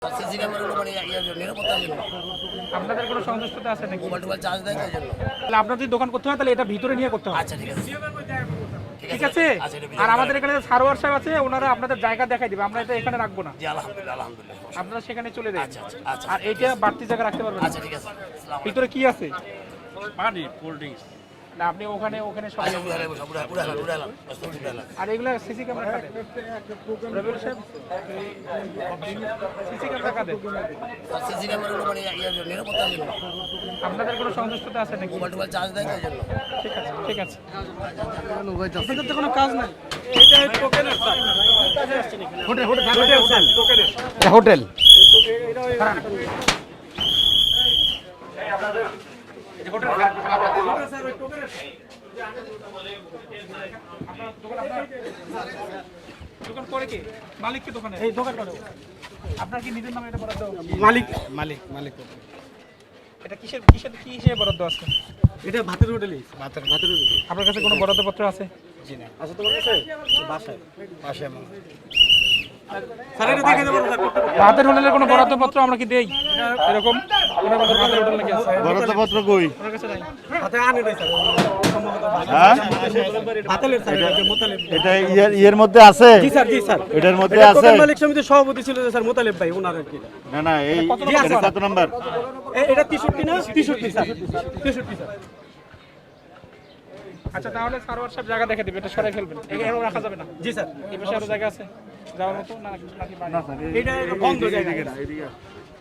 CC ক্যামেরাগুলো মানে নিরাপত্তার জন্য। আপনাদের কোনো সন্তুষ্টতা আছে নাকি? মোবাইল টোবাইল চার্জ দেয় তাই জন্য। তাহলে আপনাদের দোকান করতে হয়, তাহলে এটা ভিতরে নিয়ে করতে হবে। আচ্ছা ঠিক আছে ঠিক আছে। আচ্ছা, এটা আর আমাদের এখানে সারোয়ার সাহেব আছে, ওনারা আপনাদের জায়গা দেখাই দিবে, আমরা এটা এখানে রাখবো না, জি আলহামদুলিল্লাহ আলহামদুলিল্লাহ। আপনারা সেখানে চলে যান। আচ্ছা আচ্ছা আচ্ছা আর এইটা বাড়তি জায়গা রাখতে পারবেন না। আচ্ছা ঠিক আছে। আসসালামু ভিতরে কি আছে? পানি কোল্ড ড্রিঙ্কস না, আপনি ওখানে সব আলাইকুম। উড়ালাম। আর এগুলো সিসি ক্যামেরা কাটে রবিউল সাহেব, সিসি ক্যামেরা কাটে। সিসি ক্যামেরাগুলো মানে নিরাপত্তার জন্য। আপনাদের কোনো সন্তুষ্টতা আছে নাকি? মোবাইল টোবাইল চার্জ দেয় তাই জন্য। ঠিক আছে ঠিক আছে। আপনাদের তো কোনো কাজ নাই। হোটেল দোকান করে কি মালিক কি দোকানে? এই দোকান করে আপনার কি নিজের নামে এটা বরাদ্দ? মালিক মালিক মালিক এটা কিসের কিসের বরাদ্দ আছে? এটা ভাতের হোটেলই ভাতের হোটেল। আপনার কাছে কোনো বরাদ্দপত্র আছে? জি না আচ্ছা, তোমার কাছে বাসায় বাসায় আমার স্যার এটা দেখে দেবো স্যার। ভাতের হোটেলের কোনো বরাদ্দপত্র আমরা কি দেই এরকম? ওনার মধ্যে ভাতের হোটেল নাকি আছে? বরাদ্দপত্র কই? ওনার কাছে নাই। হাতে আনে নাই স্যার সম্ভবত হ্যাঁ ভাতেলের স্যার এটা মোতালেব। এটা ইয়ের মধ্যে আছে? জি স্যার জি স্যার এটার মধ্যে এটা আছে? দোকান মালিক সমিতির সভাপতি ছিল যে স্যার মোতালেব ভাই, ওনার আর কি। না না, এই এটা কত নাম্বার? এটা 63 না 63 স্যার 63 স্যার। আচ্ছা, তাহলে সারোয়ার সাহেব জায়গা দেখে দিবে, এটা সরাই ফেলবেন, এখানে রাখা যাবে না। জি স্যার এই পাশে আরো জায়গা আছে যাওয়ার মতো, নাকি বাইরে? এটা বন্ধ জায়গা।